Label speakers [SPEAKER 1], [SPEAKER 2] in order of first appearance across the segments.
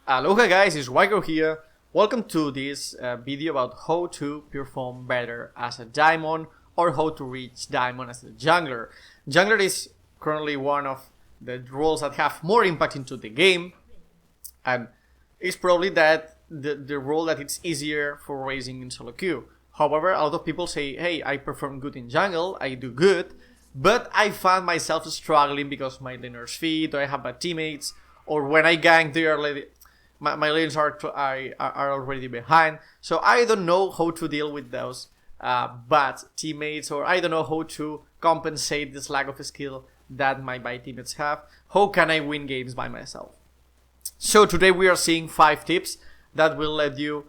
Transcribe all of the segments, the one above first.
[SPEAKER 1] Aloha guys, it's SHACO here. Welcome to this video about how to perform better as a diamond or how to reach diamond as a jungler. Jungler is currently one of the roles that have more impact into the game, and it's probably that the role that it's easier for raising in solo queue. However, a lot of people say, hey, I perform good in jungle, I do good, but I found myself struggling because my laner's feed, or I have bad teammates, or when I gank, they are already, my lanes are already behind. So I don't know how to deal with those bad teammates, or I don't know how to compensate this lack of skill that my bad teammates have. How can I win games by myself? So today we are seeing 5 tips that will let you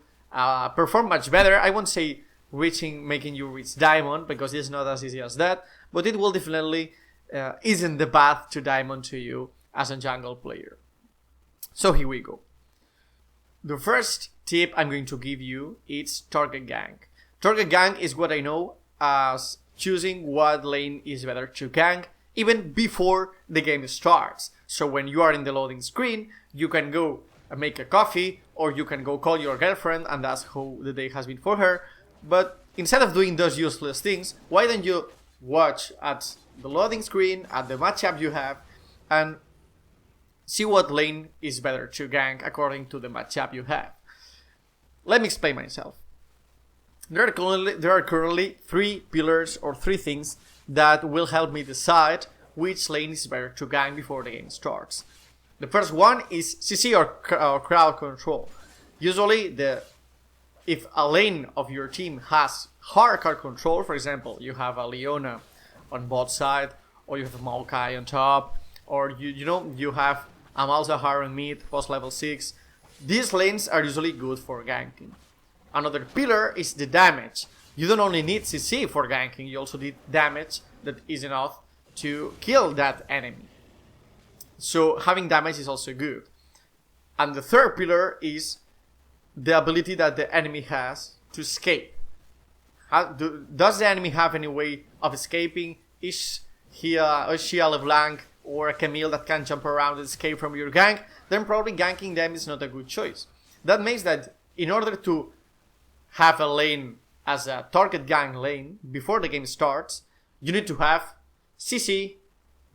[SPEAKER 1] perform much better. I won't say making you reach diamond, because it's not as easy as that, but it will definitely ease the path to diamond to you as a jungle player. So here we go. The first tip I'm going to give you is target gank. Target gank is what I know as choosing what lane is better to gank even before the game starts. So when you are in the loading screen, you can go make a coffee, or you can go call your girlfriend and ask how the day has been for her. But instead of doing those useless things, why don't you watch at the loading screen, at the matchup you have, and see what lane is better to gank according to the matchup you have. Let me explain myself. There are currently 3 pillars or 3 things that will help me decide which lane is better to gank before the game starts. The first one is CC or crowd control. Usually, if a lane of your team has hard card control, for example, you have a Leona on bot side, or you have a Maokai on top, or you have a Malzahar on mid, post level 6. These lanes are usually good for ganking. Another pillar is the damage. You don't only need CC for ganking, you also need damage that is enough to kill that enemy. So having damage is also good. And the third pillar is the ability that the enemy has to escape. Does the enemy have any way of escaping? Is she a LeBlanc or a Camille that can jump around and escape from your gank? Then probably ganking them is not a good choice. That means that in order to have a lane as a target gank lane before the game starts, you need to have CC,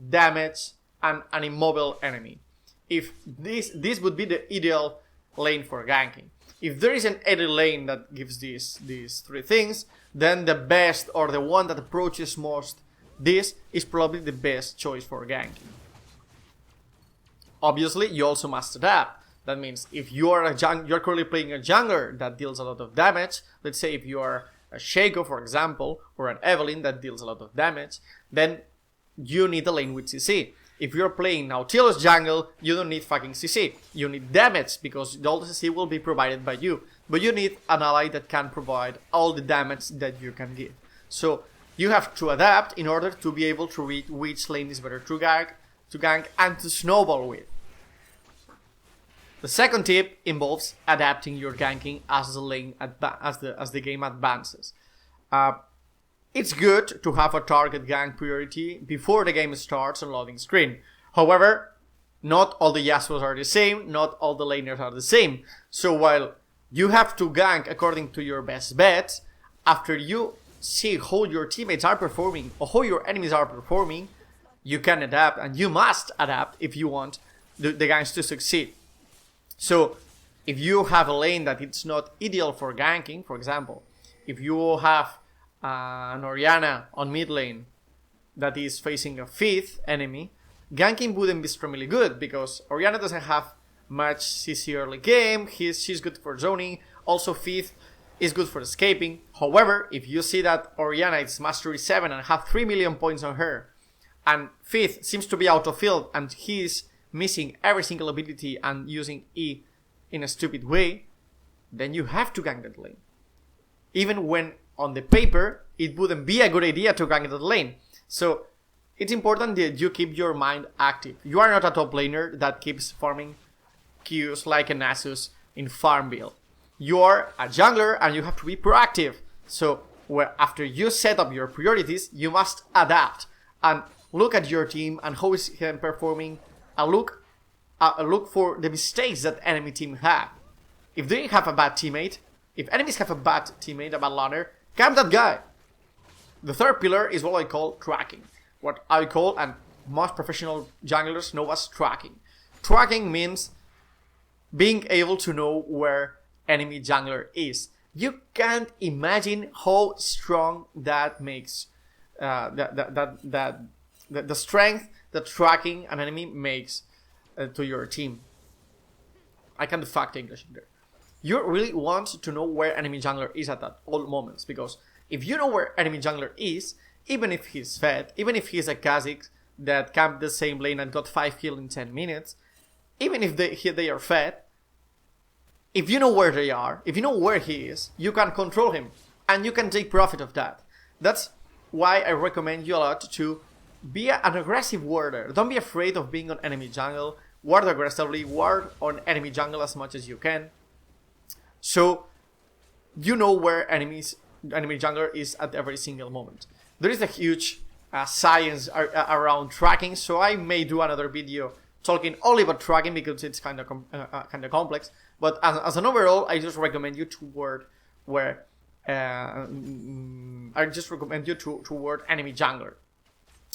[SPEAKER 1] damage, and an immobile enemy. If this would be the ideal lane for ganking. If there is an edit lane that gives these 3 things, then the best, or the one that approaches most this, is probably the best choice for ganking. Obviously, you also must adapt. That means if you are you're currently playing a jungler that deals a lot of damage, let's say if you are a SHACO, for example, or an Evelyn that deals a lot of damage, then you need a lane with CC. If you're playing Nautilus jungle, you don't need fucking CC. You need damage, because all the CC will be provided by you. But you need an ally that can provide all the damage that you can give. So you have to adapt in order to be able to read which lane is better to gank and to snowball with. The second tip involves adapting your ganking as the game advances. It's good to have a target gank priority before the game starts on loading screen. However, not all the Yasuos are the same, not all the laners are the same. So while you have to gank according to your best bets, after you see how your teammates are performing or how your enemies are performing, you can adapt, and you must adapt if you want the ganks to succeed. So if you have a lane that it's not ideal for ganking, for example, if you have an Orianna on mid lane that is facing a 5th enemy, ganking wouldn't be extremely good, because Orianna doesn't have much CC early game, she's good for zoning, also 5th is good for escaping. However, if you see that Orianna is mastery 7 and have 3 million points on her, and 5th seems to be out of field and he's missing every single ability and using E in a stupid way, then you have to gank that lane. Even when on the paper it wouldn't be a good idea to gank that lane. So it's important that you keep your mind active. You are not a top laner that keeps farming queues like an Asus in Farmville. You are a jungler and you have to be proactive. So after you set up your priorities, you must adapt and look at your team and how is him performing, and look look for the mistakes that enemy team have. If they have a bad teammate, if enemies have a bad teammate, a bad laner, camp that guy. The third pillar is what I call tracking. What I call, and most professional junglers know as tracking. Tracking means being able to know where enemy jungler is. You can't imagine how strong that makes, the strength that tracking an enemy makes to your team. I can't fact English there. You really want to know where enemy jungler is at all moments, because if you know where enemy jungler is, even if he's fed, even if he's a Kha'Zix that camped the same lane and got 5 kills in 10 minutes, even if they are fed, if you know where they are, if you know where he is, you can control him and you can take profit of that. That's why I recommend you a lot to be an aggressive warder. Don't be afraid of being on enemy jungle. Ward aggressively, ward on enemy jungle as much as you can. So you know where enemy jungler is at every single moment. There is a huge science around tracking, so I may do another video talking only about tracking because it's kind of complex. But as an overall, I just recommend you to ward where I just recommend you to ward enemy jungler,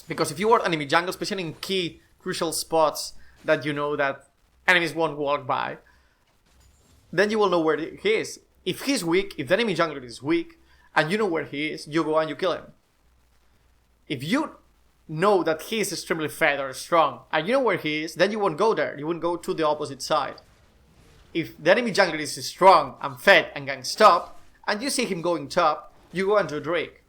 [SPEAKER 1] because if you ward enemy jungle, especially in key crucial spots that you know that enemies won't walk by, then you will know where he is. If he's weak, if the enemy jungler is weak, and you know where he is, you go and you kill him. If you know that he is extremely fed or strong, and you know where he is, then you won't go there. You won't go to the opposite side. If the enemy jungler is strong and fed and can stop, and you see him going top, you go into Drake.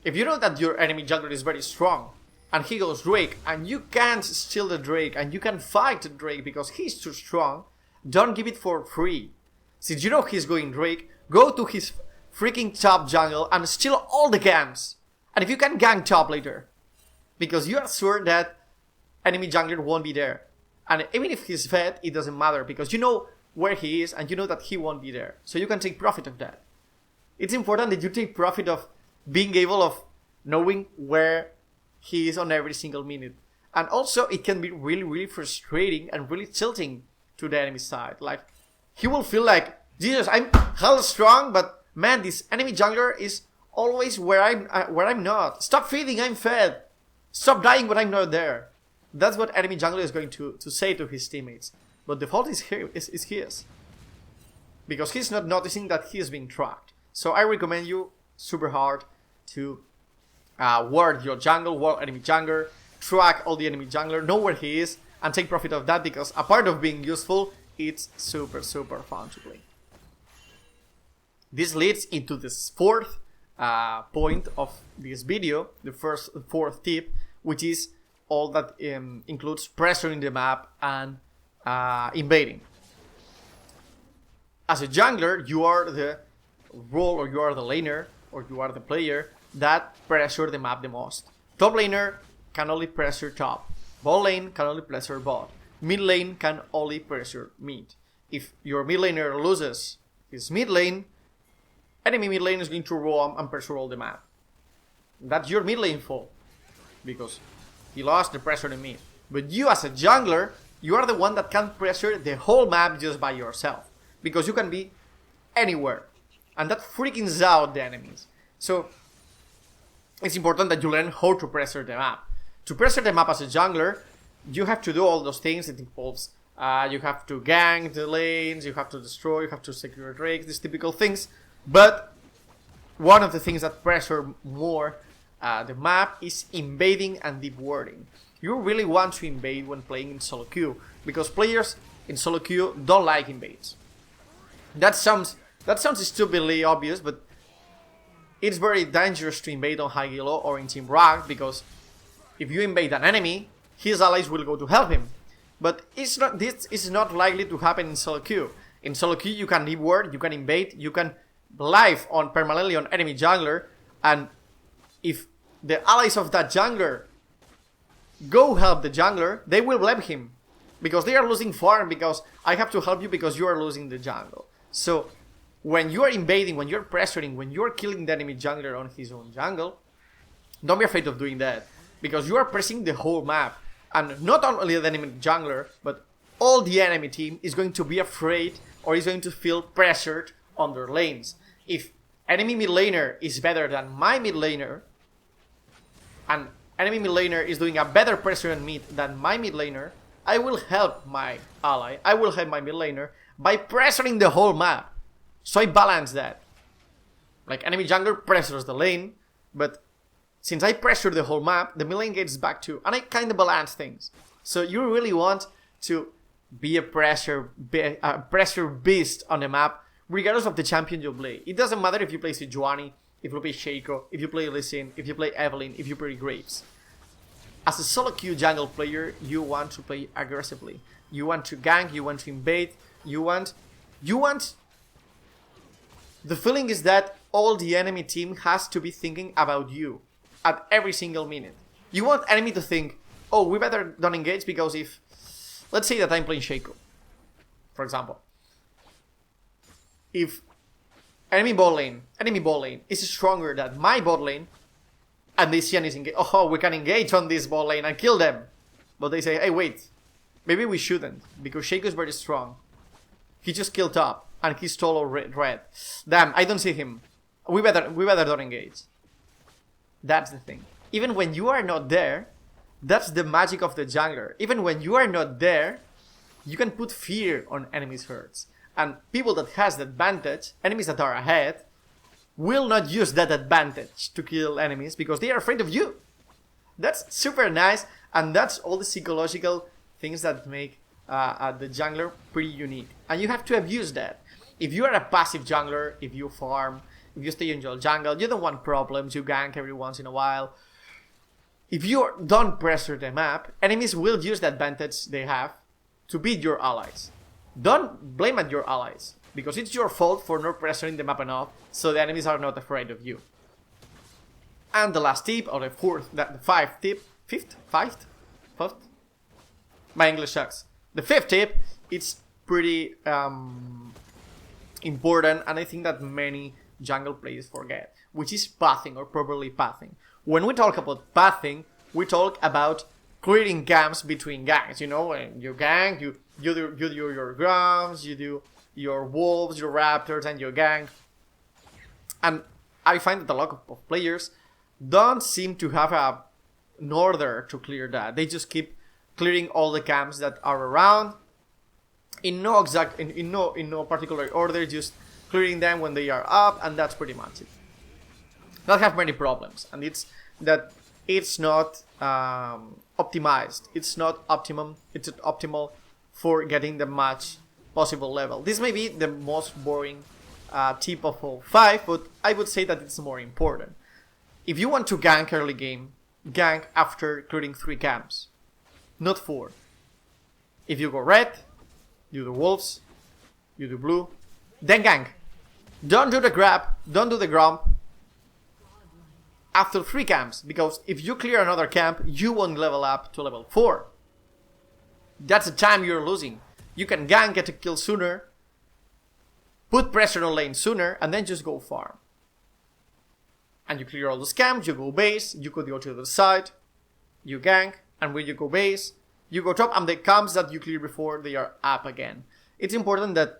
[SPEAKER 1] If you know that your enemy jungler is very strong, and he goes Drake, and you can't steal the Drake, and you can fight the Drake because he's too strong, don't give it for free. Since you know he's going Drake, go to his freaking top jungle and steal all the ganks. And if you can gank top later, because you are sure that enemy jungler won't be there. And even if he's fed, it doesn't matter, because you know where he is and you know that he won't be there. So you can take profit of that. It's important that you take profit of being able of knowing where he is on every single minute. And also it can be really, really frustrating and really tilting to the enemy side. Like, he will feel like, Jesus, I'm hell strong, but man, this enemy jungler is always where I'm not. Stop feeding, I'm fed. Stop dying when I'm not there. That's what enemy jungler is going to say to his teammates. But the fault is his. Because he's not noticing that he is being tracked. So I recommend you super hard to ward your jungle, ward enemy jungler, track all the enemy jungler, know where he is, and take profit of that, because a part of being useful, it's super, super fun to play. This leads into this fourth point of this video, the fourth tip, which is all that includes pressuring the map and invading. As a jungler, you are the role, or you are the laner, or you are the player that pressure the map the most. Top laner can only pressure top. Bot lane can only pressure bot. Mid lane can only pressure mid. If your mid laner loses his mid lane, enemy mid lane is going to roam and pressure all the map. That's your mid lane fault, because he lost the pressure in mid. But you as a jungler, you are the one that can pressure the whole map just by yourself, because you can be anywhere, and that freakings out the enemies. So it's important that you learn how to pressure the map. To pressure the map as a jungler, you have to do all those things. It involves you have to gank the lanes, you have to destroy, you have to secure drakes, these typical things. But one of the things that pressure more the map is invading and deep warding. You really want to invade when playing in solo queue, because players in solo queue don't like invades. That sounds stupidly obvious, but it's very dangerous to invade on high elo or in team rank, because if you invade an enemy, his allies will go to help him. But this is not likely to happen in solo queue. In solo queue, you can deep ward, you can invade, you can live on permanently on enemy jungler, and if the allies of that jungler go help the jungler, they will blame him, because they are losing farm, because I have to help you because you are losing the jungle. So when you are invading, when you're pressuring, when you're killing the enemy jungler on his own jungle, don't be afraid of doing that, because you are pressing the whole map, And not only the enemy jungler, but all the enemy team is going to be afraid or is going to feel pressured on their lanes. If enemy mid laner is better than my mid laner, and enemy mid laner is doing a better pressure on mid than my mid laner, I will help my ally, I will help my mid laner by pressuring the whole map. So I balance that. Like, enemy jungler pressures the lane, but since I pressure the whole map, the mid lane gets back too, and I kind of balance things. So you really want to be a pressure beast on the map, regardless of the champion you play. It doesn't matter if you play Sejuani, if you play SHACO, if you play Lee Sin, if you play Evelynn, if you play Graves. As a solo queue jungle player, you want to play aggressively. You want to gank, you want to invade, you want... The feeling is that all the enemy team has to be thinking about you at every single minute. You want enemy to think, oh, we better don't engage because if... Let's say that I'm playing SHACO, for example. If enemy bot lane is stronger than my bot lane, and they see is engaged, oh, we can engage on this bot lane and kill them. But they say, hey, wait, maybe we shouldn't, because SHACO is very strong. He just killed top, and he stole a red. Damn, I don't see him. We better don't engage. That's the thing. Even when you are not there, that's the magic of the jungler. Even when you are not there, you can put fear on enemies' hearts. And people that has the advantage, enemies that are ahead, will not use that advantage to kill enemies because they are afraid of you. That's super nice, and that's all the psychological things that make the jungler pretty unique. And you have to abuse that. If you are a passive jungler, if you farm, if you stay in your jungle, you don't want problems, you gank every once in a while. If you don't pressure the map, enemies will use the advantage they have to beat your allies. Don't blame at your allies, because it's your fault for not pressuring the map enough, so the enemies are not afraid of you. And the last tip, or the fifth? My English sucks. The fifth tip, it's pretty important, and I think that many jungle players forget, which is pathing, or properly pathing. When we talk about pathing, we talk about creating camps between ganks. You know, when you gank, you do your grums, you do your wolves, your raptors, and your gank. And I find that a lot of players don't seem to have an order to clear that. They just keep clearing all the camps that are around in no particular order, just clearing them when they are up, and that's pretty much it. Not have many problems, and it's not optimized. It's not optimum. It's optimal for getting the match possible level. This may be the most boring tip of all 5, but I would say that it's more important. If you want to gank early game, gank after clearing 3 camps, not 4. If you go red, you do wolves, you do blue, then gank. Don't do the grab, don't do the grump after 3 camps, because if you clear another camp, you won't level up to level 4. That's the time you're losing. You can gank, get a kill sooner, put pressure on lane sooner, and then just go farm. And you clear all those camps, you go base, you could go to the other side, you gank, and when you go base, you go top, and the camps that you clear before, they are up again. It's important that,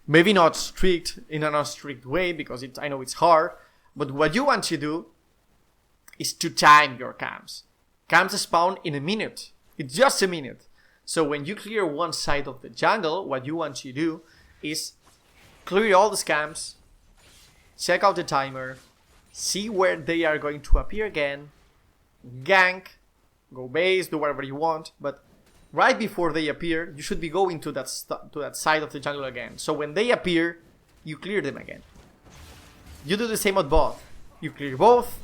[SPEAKER 1] maybe not strict, in a non-strict way, because I know it's hard, but what you want to do is to time your camps. Camps spawn in a minute. It's just a minute. So when you clear one side of the jungle, what you want to do is clear all the camps, check out the timer, see where they are going to appear again, gank, go base, do whatever you want, but right before they appear, you should be going to that side of the jungle again. So when they appear, you clear them again. You do the same at both. You clear both,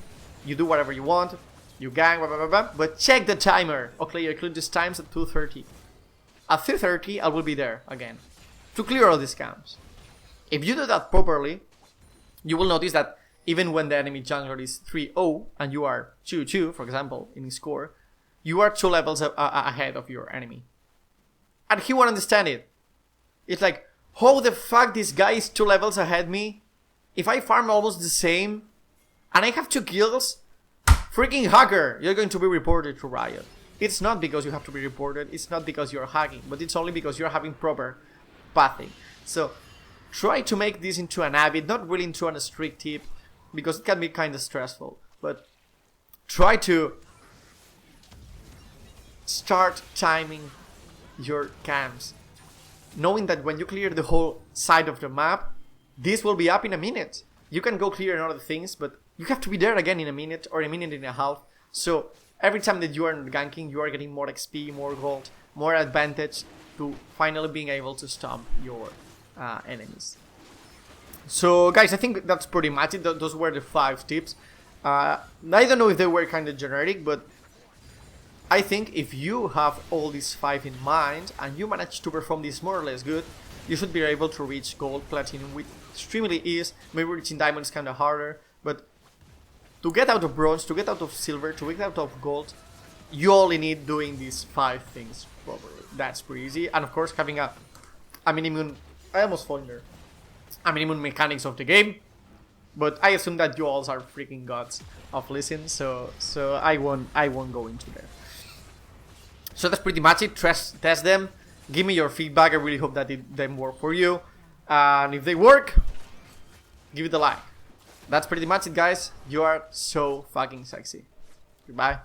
[SPEAKER 1] you do whatever you want, you gang, blah, blah, blah, blah, but check the timer. Okay, I cleared these times at 2:30. At 3:30, I will be there again to clear all these camps. If you do that properly, you will notice that even when the enemy jungler is 3-0 and you are 2-2, for example, in his score, you are 2 levels ahead of your enemy. And he won't understand it. It's like, how the fuck this guy is 2 levels ahead me? If I farm almost the same, and I have 2 kills, freaking hacker, you're going to be reported to Riot. it's not because you have to be reported, it's not because you're hacking, but it's only because you're having proper pathing. So try to make this into an habit, not really into a strict tip, because it can be kind of stressful, but try to start timing your camps, knowing that when you clear the whole side of the map, this will be up in a minute. You can go clear other things, but you have to be there again in a minute or a minute and a half. So every time that you are ganking, you are getting more XP, more gold, more advantage to finally being able to stomp your enemies. So guys, I think that's pretty much it. Those were the 5 tips. I don't know if they were kind of generic, but I think if you have all these 5 in mind and you manage to perform this more or less good, you should be able to reach gold, platinum with extremely ease. Maybe reaching diamond is kind of harder, but to get out of bronze, to get out of silver, to get out of gold, you only need doing these 5 things properly. That's pretty easy. And of course, having a minimum, I almost fall in there, a minimum mechanics of the game. But I assume that you all are freaking gods of listen, so I won't go into there. So that's pretty much it. Test them. Give me your feedback. I really hope that them work for you. And if they work, give it a like. That's pretty much it, guys. You are so fucking sexy. Goodbye.